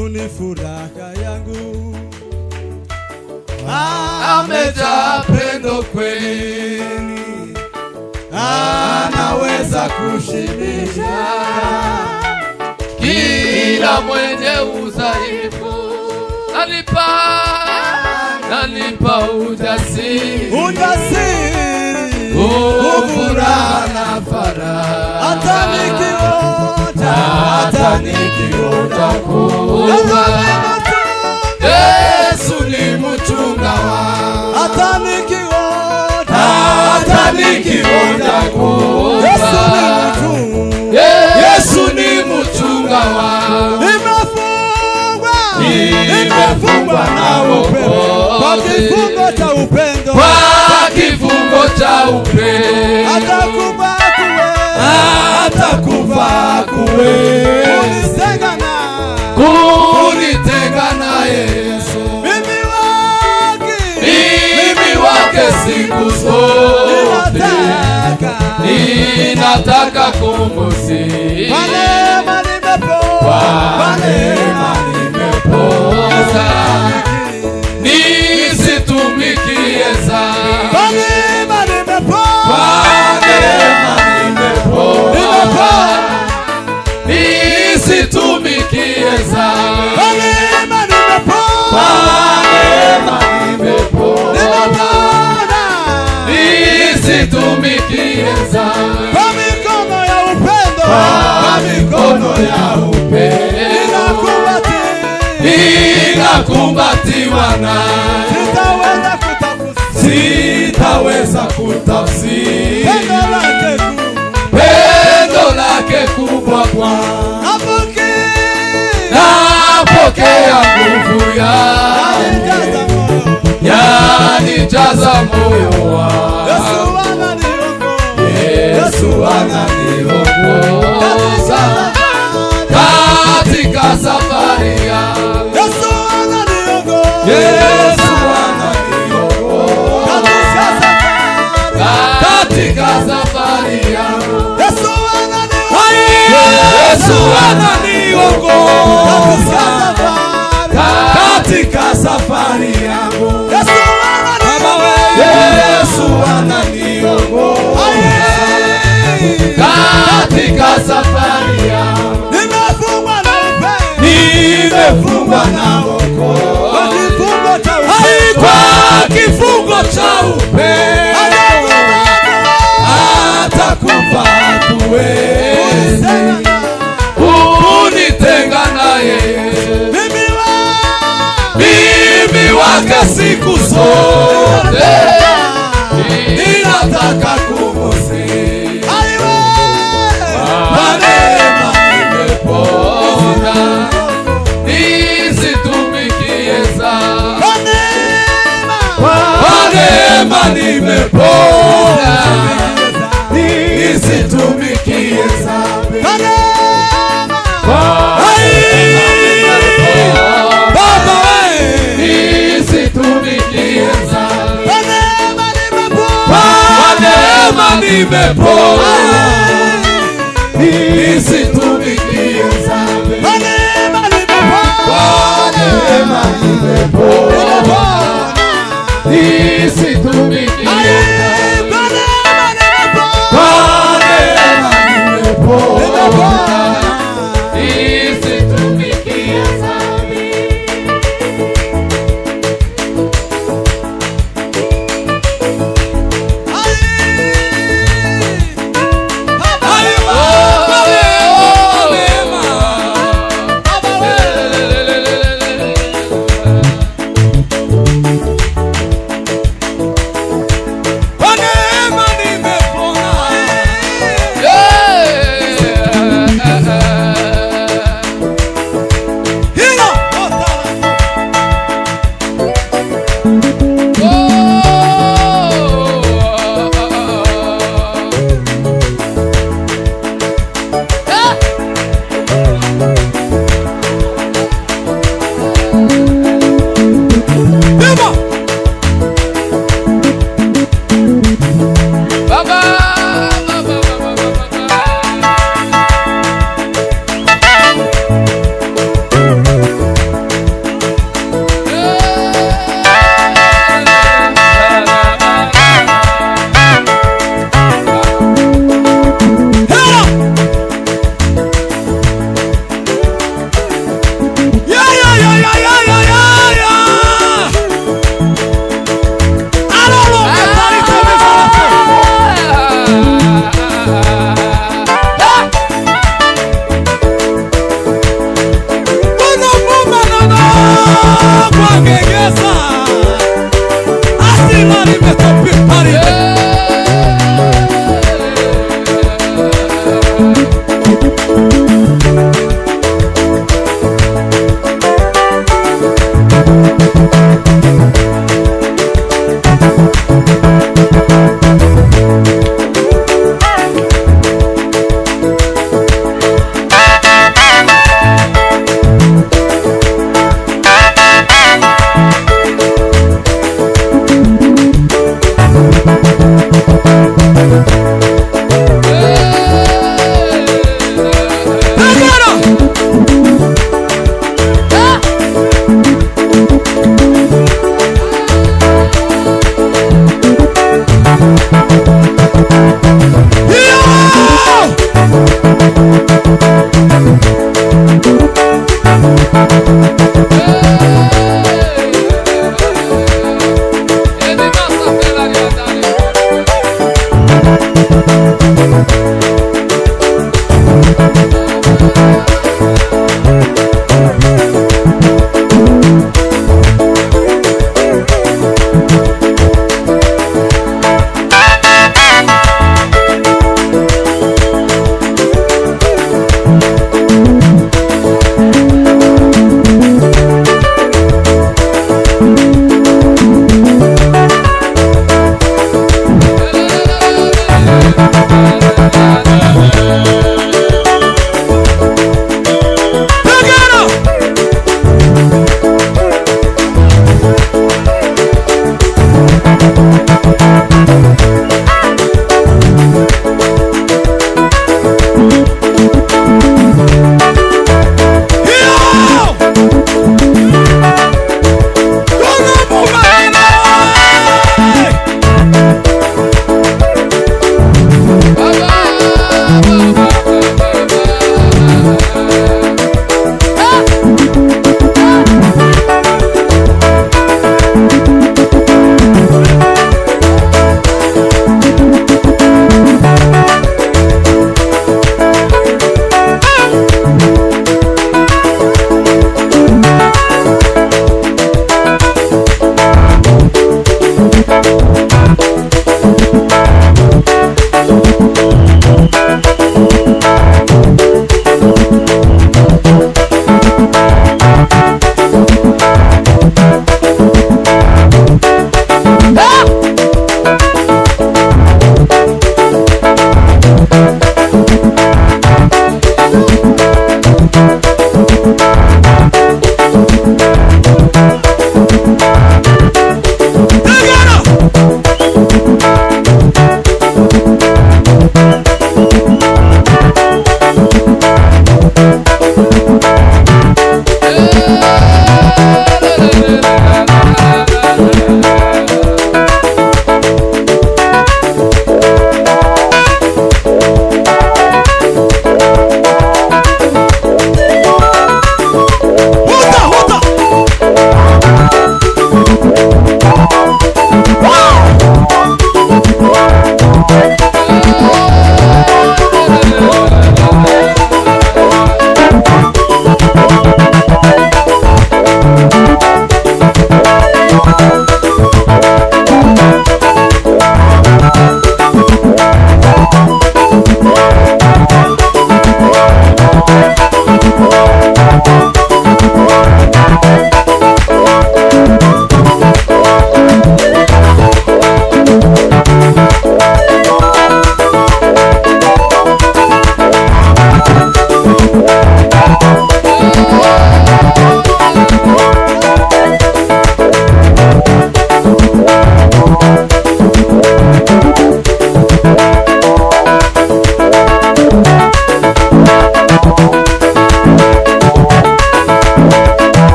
Yesu ni furaha yangu. Amejaa pendo kweli, anaweza kushibisha kila mwenye udhaifu. Nanipa ujasiri, furaha na faraja. Hata nikiota kufa, Yesu ni mchunga wangu. Hata nikiota kufa, Yesu ni mchunga wangu. Nimefungwa na wokovu kwa kifungo cha upendo, atakufa kuwe kunitenga na Yesu. Mimi wake siku zote, ninataka kumusifu. Kwa neema nimepoza, nisitumikie dhambi. Kwa neema nimepoza, nisitumikie dhambi. Kwa neema nimepoza, nisitumikie dhambi. Kwa mikono ya upendo ninakumbatiwa na sitaweza kutafsiri pendo lake kubwa kwangu. Napokea nguvu yanijaza moyo wangu. Yesu ananiongoza katika safari yangu. Yesu ananiongoza katika safari yangu. Yesu ananiongoza katika safari yangu. Yesu ananiongoza katika safari yangu. Nimefungwa na wokovu kwa kifungo cha upendo, atakufa kuwezi kunitenga na Yesu. Mimi wake siku zote, ninataka kumusifu. Kwa neema nimepoza, nisitumikie dhambi. Kwa neema nimepoza, nisitumikie dhambi. Baba nisitumikie dhambi. Kwa neema nimepoza, nisitumikie dhambi. Kwa neema nimepoza, nisitumikie dhambi. Kwa neema nimepoza, nisitumikie dhambi. Baba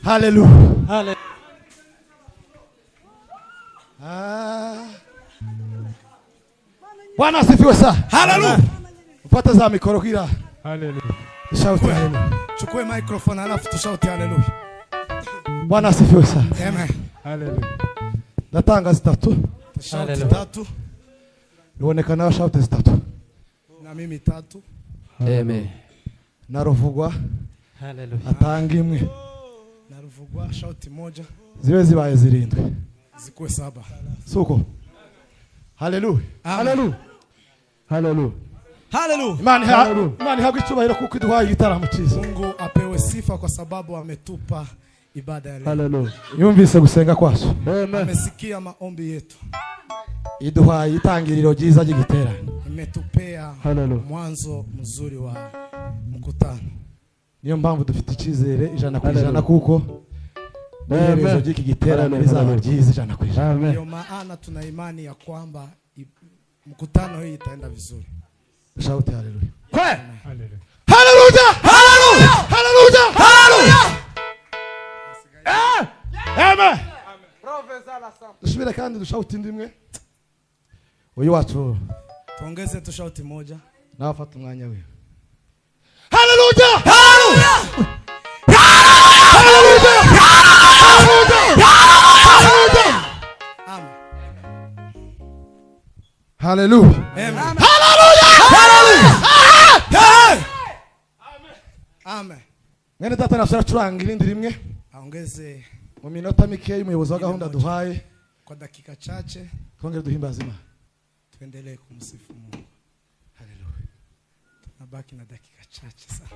Hallelujah. Bwana asifiwe sana. Hallelujah. Upata za mikoro kila. Hallelujah. Shout hallelujah. Chukue microphone alafu tushout hallelujah. Bwana asifiwe sana. Amen. Hallelujah. Natanga zitatu. Shout tatu. Nionekana shout zitatu. Na mimi tatu. Amen. Narovugwa. Hallelujah. Atanga imwe. Naruvugwa shout moja. Ziwe zibaye zirindwe. Zikuwe 7. Suko. Hallelujah. Hallelujah. Hallelujah. Hallelujah. Imani habwe icyubahiro kuko iduhaye igitaramo cyiza. Mungu apewe sifa kwa sababu ametupa ibada ya leo. Hallelujah. Yumvise gusenga kwaso. Amen. Amesikia maombi yetu. Iduhaye itangiriro ryiza ry'igiterane. Imetupea mwanzo mzuri wa mkutano. Niyo mpamvu dufite icyizere 100% kuko iherezo ry'iki giterane rizaba ryiza 100%. Ndio maana tuna imani ya kwamba mkutano hii itaenda vizuri. Shout hallelujah. Hallelujah. Hallelujah. Hallelujah. Hallelujah. Hallelujah. Amen. Dusubire kandi dushout indimwe. Uyu wacu tuongeze tu shout moja. Na afata umwanya we. Hallelujah. Hallelujah. Hallelujah. Hallelujah. Amen. Hallelujah. Amen. Hallelujah. Hallelujah. Amen. Mwene data nasura curanga irindi rimwe. Aongeze mu minota mike y'umuyobozi wa gahunda duhaye kwa dakika chache. Twongere duhimbaze Imana. Tuendelee kumsifu Mungu. Hallelujah. Tunabaki na dakika chache sana.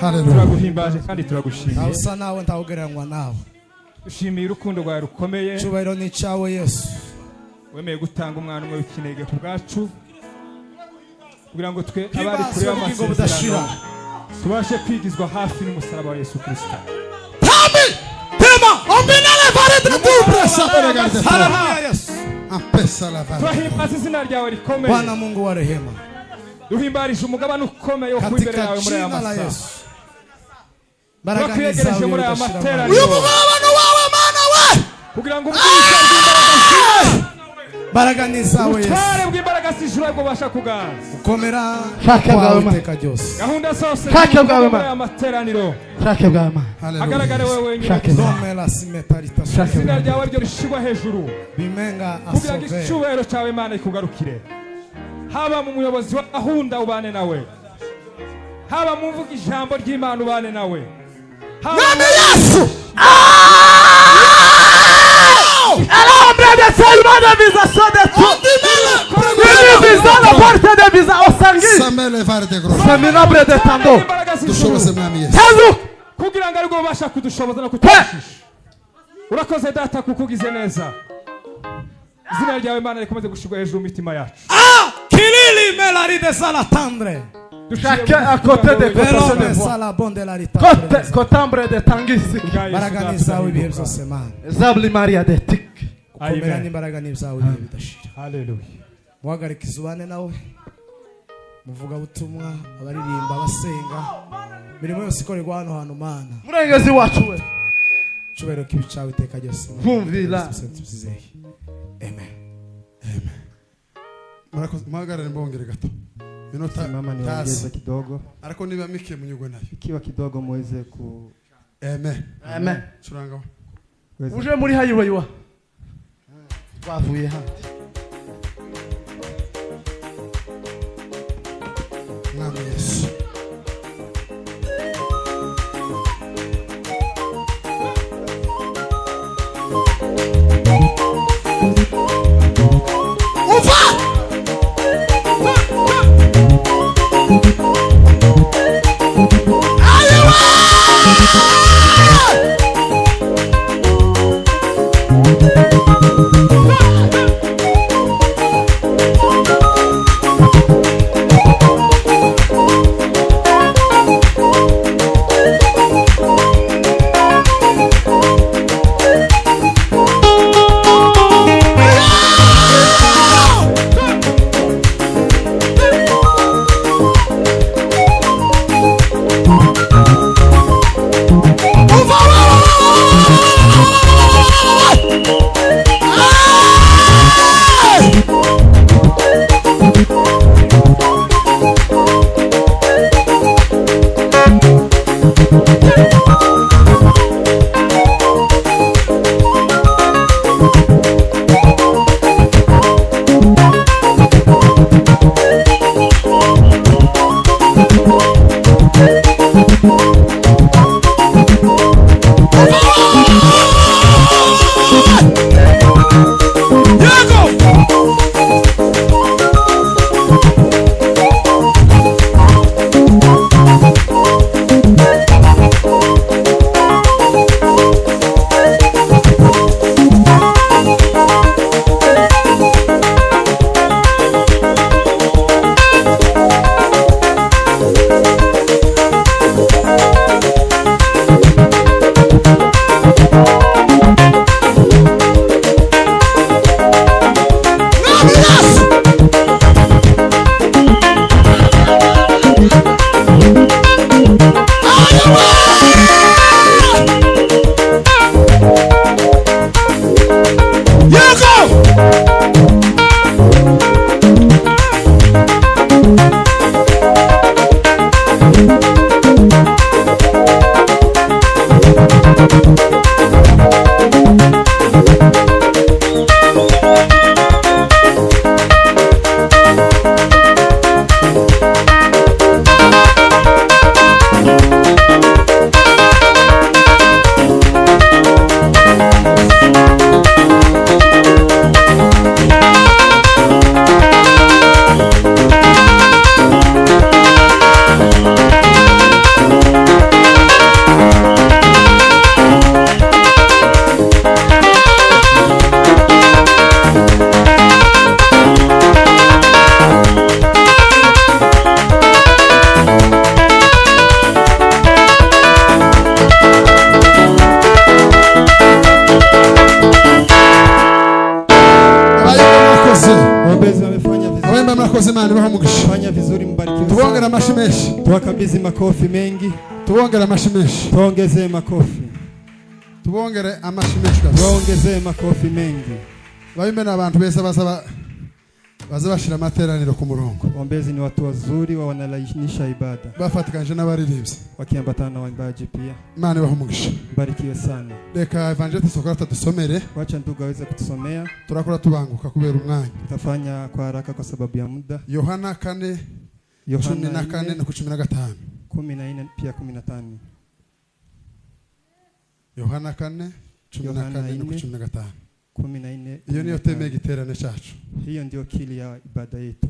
Hallelujah. turaguhimbaje kandi turagushimiye. Nawe usa nawe ntawugereranywa nawe. Dushimiye urukundo rwawe rukomeye. Icyubahiro ni icyawe Yesu. Wemeye gutanga umwana umwe w'ikinege ku bwacu kugira ngo twe abari kure y'amasezerano tubashe kwigizwa hafi n'umusaraba wa Yesu Kristo. Tema, ombinale vare de tubresa. Haleluya Yesu. Apesa la vare. Turahimbaza izina ryawe rikomeye. Bwana Mungu wa rehema. Duhimbarije umugabane ukomeye wo kwibera yawe muri aya masaha. Barakwiyegereje muri aya materaniro. Uyu mugabane wawe mana we. Kugira ngo ubwisha bw'imbaraga baraganiza we Yesu. Utware bw'imbaraga z'ijuru bwo basha kuganza. Ukomera Shaka bwawe ma. iteka ryose. Gahunda zose Shaka bwawe ma. muri aya materaniro. Shaka bwawe ma. Agaragare wewe Shaka nyine. Domela simetarita. Izina ryawe ryo rishigwa hejuru. Bimenga Kugira ngo asove. icyubahiro cyawe Imana ikugarukire. Haba mu muyobozi wa gahunda ubane nawe. Haba mu mvuga ijambo ry'Imana ubane nawe. Name Yesu. Alambre de Salmana visa sodeto. Visa la porta de visa osangi. Samele vare de gros. Seminabre de tando. Dushoboze mwami Yesu. Tazu. Kugira ngo ariko ubasha kudushoboza no kutushisha. Urakoze data kukugize neza. Izina ryawe Imana rikomeze gushigwa hejuru mitima yacu. Kilili melari de sala tendre. Chacun à côté de Velome côté. sala bonde la rita. Cotambre de tangisi. Baraganiza we ibihe byose Mana. Zabli Maria de tik. Ukomera n'imbaraga n'ibyawe ibihe bidashira. Hallelujah. Muhagarike izubane nawe. Muvuga butumwa abaririmba abasenga. Mirimo yose ikorerwa hano hantu Mana. Murengezi wacu we. Cyubahiro kibicawe iteka ryose. Vumvira. Amen. Murakoze muhagarare mbongere gato. Minota Mama niongeze kidogo. Ariko niba mike munyugwe nayo. Ikiwa kidogo muweze ku Amen. Amen. Curanga. Uje muri highway wa. Twavuye handi. Mwami Yesu. Bayimba mnakoze Imana ibaha umugisha. Fanya vizuri, mbarikiwe Tuongere sana. amashi menshi. Tuwakabidhi makofi mengi. Tuongere amashi menshi. Tuongezee makofi. Tuongere amashi menshi kabisa. Tuongezee makofi mengi. Bayimba n'abantu beza baza bashira amateraniro ku murongo. Waombezi ni watu wazuri wa wanalainisha ibada. Bafatikanje n'abaririmbyi. Wakiambatana na waimbaji pia. Imana ibaha umugisha. Mbarikiwe sana. Reka Evangelist Sokrata dusomere. Wacha ndugu aweze kutusomea. Turakora tubanguka kubera umwanya. Tutafanya kwa haraka kwa sababu ya muda. Yohana 4 Yohana 14 na 15. 14 pia 15. Yohana 4 14 na 15. 14. Iyo niyo teme y'igiterane cyacu. Hiyo ndio kili ya ibada yetu.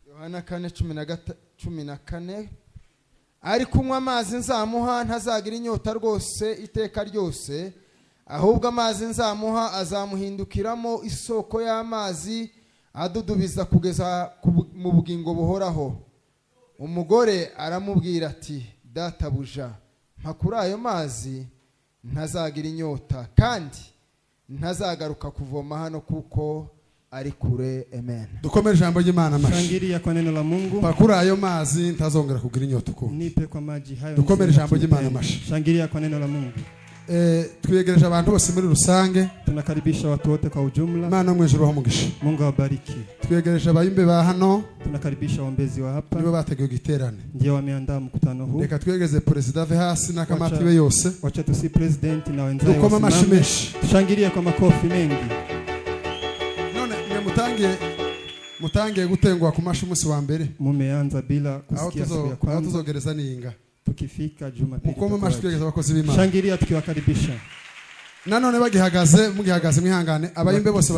Yohana 4:14 ari kunywa amazi nzamuha ntazagira inyota rwose iteka ryose, ahubwo amazi nzamuha azamuhindukiramo isoko y'amazi adudubiza kugeza mu bugingo buhoraho. Umugore aramubwira ati, databuja, mpa kuri ayo mazi ntazagira inyota kandi ntazagaruka kuvoma hano kuko ari kure. Amen. Dukomere ijambo ry'Imana amashi. Shangilia kwa neno la Mungu. Pakura ayo mazi ntazongera kugira inyota uko. Nipe kwa maji hayo. Dukomere ijambo ry'Imana amashi. Shangilia kwa neno la Mungu. Twiyegereje abantu bose muri rusange. Tunakaribisha watu wote kwa ujumla. Imana mu ijuru bamugisha. Mungu awabariki. Twiyegereje abayimbe ba hano. Tunakaribisha waombezi wa hapa. Nibo bateguye igiterane. Ndio wameandaa mkutano huu. Reka twegeze President Vehasi na kamati be yose. Wacha tusi president na wenzao. Dukoma amashi menshi. Shangilia kwa makofi mengi. None mutangiye gutengwa ku mashi umunsi wa mbere. Mumeanza bila kusikia siku ya kwanza. Tuzogereza ninga. Tukifika Jumapili. Mukoma amashi twegeza abakozi b'Imana. Shangilia tukiwakaribisha. Nanone bagihagaze mugihagaze mwihangane abayimbe bose